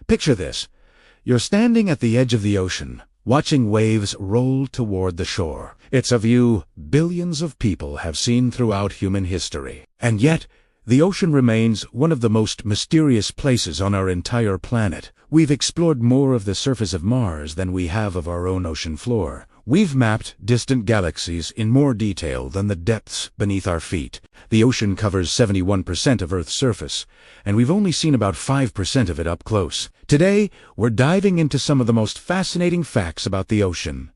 Picture this. You're standing at the edge of the ocean, watching waves roll toward the shore. It's a view billions of people have seen throughout human history. And yet, the ocean remains one of the most mysterious places on our entire planet. We've explored more of the surface of Mars than we have of our own ocean floor. We've mapped distant galaxies in more detail than the depths beneath our feet. The ocean covers 71% of Earth's surface, and we've only seen about 5% of it up close. Today, we're diving into some of the most fascinating facts about the ocean.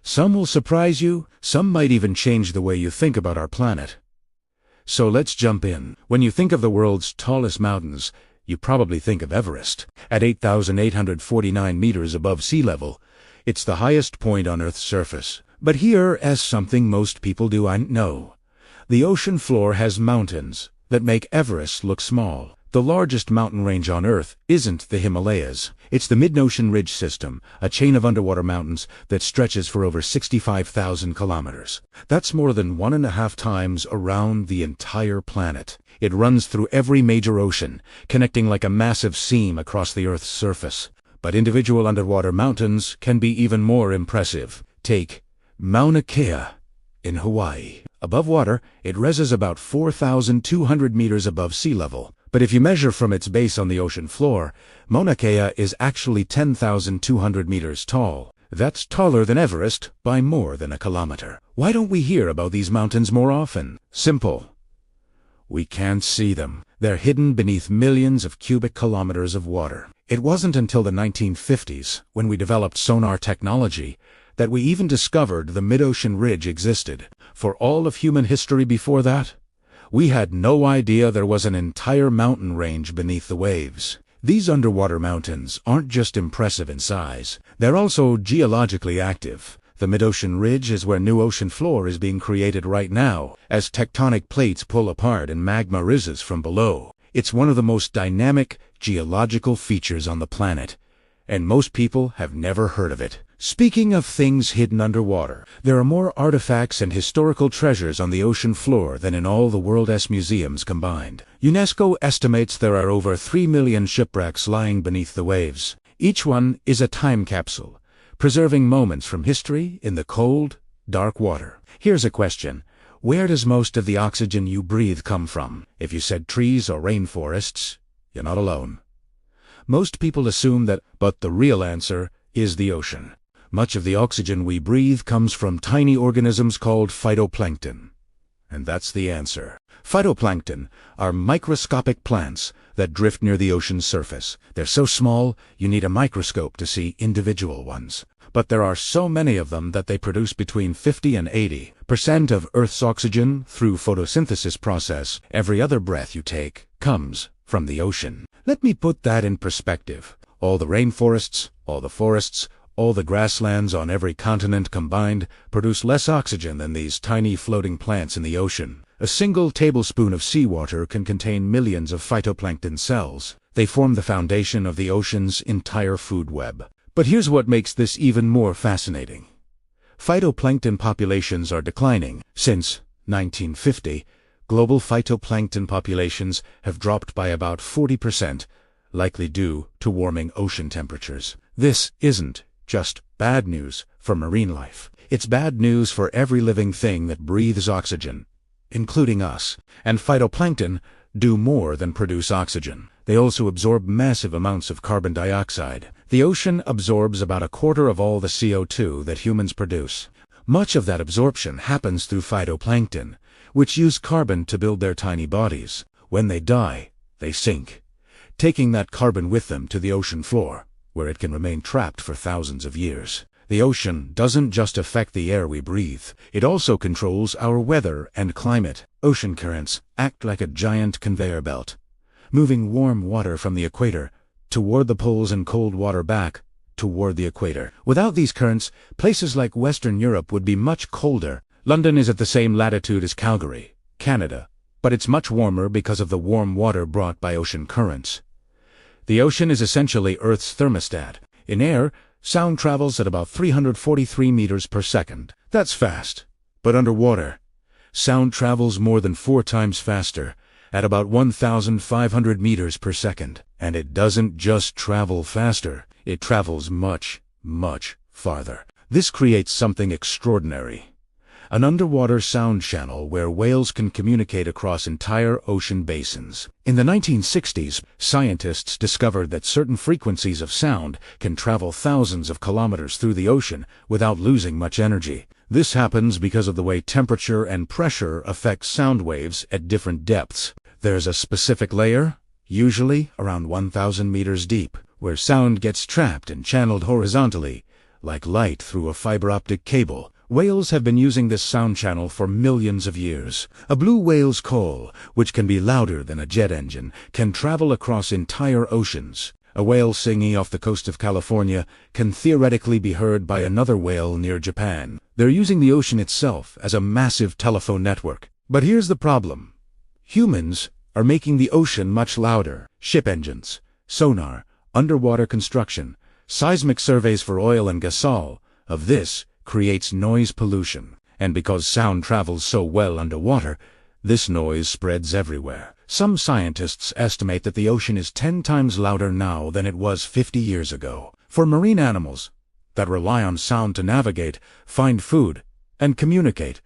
Some will surprise you, some might even change the way you think about our planet. So let's jump in. When you think of the world's tallest mountains, you probably think of Everest. At 8,849 meters above sea level, it's the highest point on Earth's surface. But here is something most people do not know. The ocean floor has mountains that make Everest look small. The largest mountain range on Earth isn't the Himalayas. It's the Mid-Ocean Ridge System, a chain of underwater mountains that stretches for over 65,000 kilometers. That's more than 1.5 times around the entire planet. It runs through every major ocean, connecting like a massive seam across the Earth's surface. But individual underwater mountains can be even more impressive. Take Mauna Kea in Hawaii. Above water, it rises about 4,200 meters above sea level. But if you measure from its base on the ocean floor, Mauna Kea is actually 10,200 meters tall. That's taller than Everest by more than a kilometer. Why don't we hear about these mountains more often? Simple. We can't see them. They're hidden beneath millions of cubic kilometers of water. It wasn't until the 1950s, when we developed sonar technology, that we even discovered the mid-ocean ridge existed. For all of human history before that, we had no idea there was an entire mountain range beneath the waves. These underwater mountains aren't just impressive in size, they're also geologically active. The mid-ocean ridge is where new ocean floor is being created right now, as tectonic plates pull apart and magma rises from below. It's one of the most dynamic geological features on the planet, and most people have never heard of it. Speaking of things hidden underwater, there are more artifacts and historical treasures on the ocean floor than in all the world's museums combined. UNESCO estimates there are over 3 million shipwrecks lying beneath the waves. Each one is a time capsule, preserving moments from history in the cold, dark water. Here's a question. Where does most of the oxygen you breathe come from? If you said trees or rainforests, you're not alone. Most people assume that, but the real answer is the ocean. Much of the oxygen we breathe comes from tiny organisms called phytoplankton. And that's the answer. Phytoplankton are microscopic plants that drift near the ocean's surface. They're so small, you need a microscope to see individual ones. But there are so many of them that they produce between 50 and 80% of Earth's oxygen through photosynthesis process. Every other breath you take comes from the ocean. Let me put that in perspective. All the rainforests, all the forests, all the grasslands on every continent combined produce less oxygen than these tiny floating plants in the ocean. A single tablespoon of seawater can contain millions of phytoplankton cells. They form the foundation of the ocean's entire food web. But here's what makes this even more fascinating. Phytoplankton populations are declining. Since 1950, global phytoplankton populations have dropped by about 40%, likely due to warming ocean temperatures. This isn't just bad news for marine life. It's bad news for every living thing that breathes oxygen, including us. And phytoplankton do more than produce oxygen. They also absorb massive amounts of carbon dioxide. The ocean absorbs about a quarter of all the CO2 that humans produce. Much of that absorption happens through phytoplankton, which use carbon to build their tiny bodies. When they die, they sink, taking that carbon with them to the ocean floor, where it can remain trapped for thousands of years. The ocean doesn't just affect the air we breathe, it also controls our weather and climate. Ocean currents act like a giant conveyor belt, moving warm water from the equator toward the poles and cold water back toward the equator. Without these currents, places like Western Europe would be much colder. London is at the same latitude as Calgary, Canada, but it's much warmer because of the warm water brought by ocean currents. The ocean is essentially Earth's thermostat. In air, sound travels at about 343 meters per second. That's fast. But underwater, sound travels more than 4 times faster, at about 1,500 meters per second. And it doesn't just travel faster, it travels much, much farther. This creates something extraordinary. An underwater sound channel where whales can communicate across entire ocean basins. In the 1960s, scientists discovered that certain frequencies of sound can travel thousands of kilometers through the ocean without losing much energy. This happens because of the way temperature and pressure affect sound waves at different depths. There's a specific layer, usually around 1,000 meters deep, where sound gets trapped and channeled horizontally, like light through a fiber optic cable. Whales have been using this sound channel for millions of years. A blue whale's call, which can be louder than a jet engine, can travel across entire oceans. A whale singing off the coast of California can theoretically be heard by another whale near Japan. They're using the ocean itself as a massive telephone network. But here's the problem. Humans are making the ocean much louder. Ship engines, sonar, underwater construction, seismic surveys for oil and gasol. Of this creates noise pollution. And because sound travels so well underwater, this noise spreads everywhere. Some scientists estimate that the ocean is 10 times louder now than it was 50 years ago. For marine animals that rely on sound to navigate, find food, and communicate,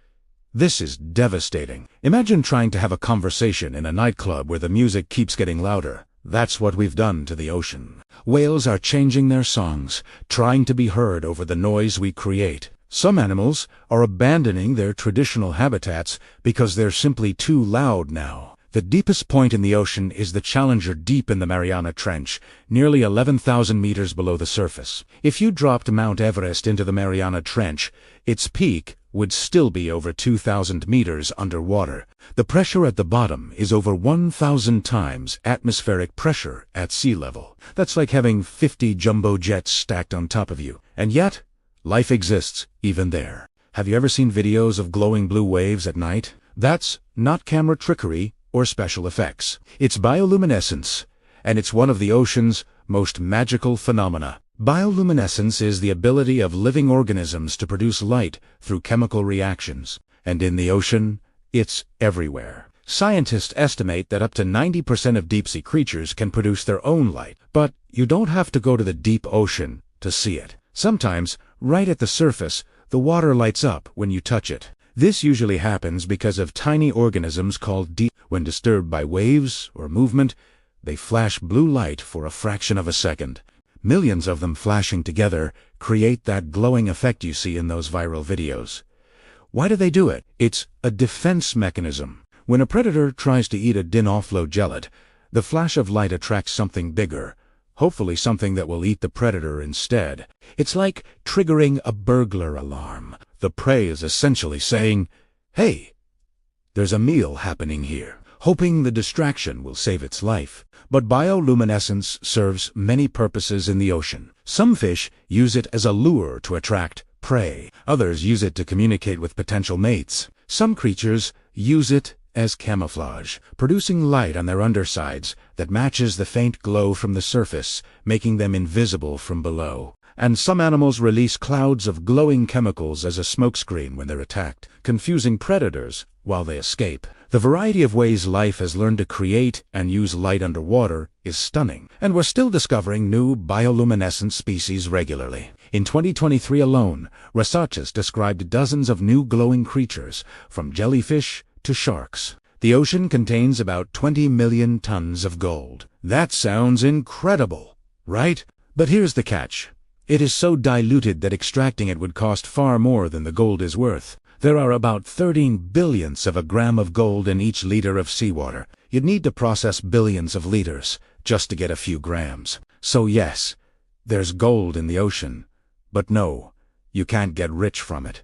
this is devastating. Imagine trying to have a conversation in a nightclub where the music keeps getting louder. That's what we've done to the ocean. Whales are changing their songs, trying to be heard over the noise we create. Some animals are abandoning their traditional habitats because they're simply too loud now. The deepest point in the ocean is the Challenger Deep in the Mariana Trench, nearly 11,000 meters below the surface. If you dropped Mount Everest into the Mariana Trench, its peak would still be over 2,000 meters underwater. The pressure at the bottom is over 1,000 times atmospheric pressure at sea level. That's like having 50 jumbo jets stacked on top of you. And yet, life exists even there. Have you ever seen videos of glowing blue waves at night? That's not camera trickery or special effects. It's bioluminescence, and it's one of the ocean's most magical phenomena. Bioluminescence is the ability of living organisms to produce light through chemical reactions. And in the ocean, it's everywhere. Scientists estimate that up to 90% of deep-sea creatures can produce their own light. But you don't have to go to the deep ocean to see it. Sometimes, right at the surface, the water lights up when you touch it. This usually happens because of tiny organisms called deep. When disturbed by waves or movement, they flash blue light for a fraction of a second. Millions of them flashing together create that glowing effect you see in those viral videos. Why do they do it? It's a defense mechanism. When a predator tries to eat a dinoflagellate, the flash of light attracts something bigger, hopefully something that will eat the predator instead. It's like triggering a burglar alarm. The prey is essentially saying, "Hey, there's a meal happening here," hoping the distraction will save its life. But bioluminescence serves many purposes in the ocean. Some fish use it as a lure to attract prey. Others use it to communicate with potential mates. Some creatures use it as camouflage, producing light on their undersides that matches the faint glow from the surface, making them invisible from below. And some animals release clouds of glowing chemicals as a smokescreen when they're attacked, confusing predators while they escape. The variety of ways life has learned to create and use light underwater is stunning, and we're still discovering new bioluminescent species regularly. In 2023 alone, researchers described dozens of new glowing creatures, from jellyfish to sharks. The ocean contains about 20 million tons of gold. That sounds incredible, right? But here's the catch. It is so diluted that extracting it would cost far more than the gold is worth. There are about 13 billionths of a gram of gold in each liter of seawater. You'd need to process billions of liters just to get a few grams. So yes, there's gold in the ocean. But no, you can't get rich from it.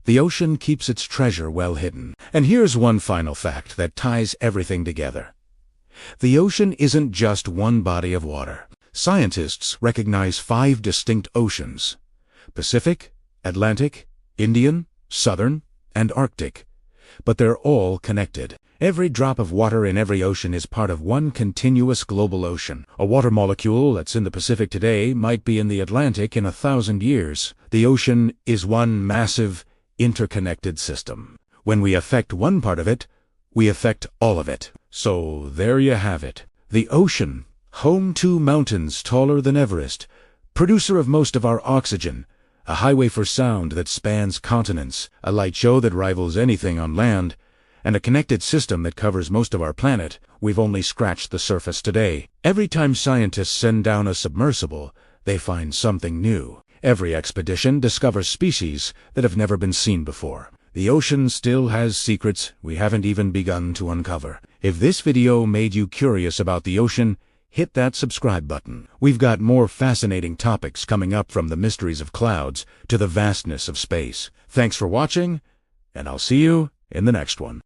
The ocean keeps its treasure well hidden. And here's one final fact that ties everything together. The ocean isn't just one body of water. Scientists recognize 5 distinct oceans: Pacific, Atlantic, Indian, Southern, and Arctic. But they're all connected. Every drop of water in every ocean is part of one continuous global ocean. A water molecule that's in the Pacific today might be in the Atlantic in 1,000 years. The ocean is one massive, interconnected system. When we affect one part of it, we affect all of it. So there you have it. The ocean, home to mountains taller than Everest, producer of most of our oxygen, a highway for sound that spans continents, a light show that rivals anything on land, and a connected system that covers most of our planet, we've only scratched the surface today. Every time scientists send down a submersible, they find something new. Every expedition discovers species that have never been seen before. The ocean still has secrets we haven't even begun to uncover. If this video made you curious about the ocean, hit that subscribe button. We've got more fascinating topics coming up, from the mysteries of clouds to the vastness of space. Thanks for watching, and I'll see you in the next one.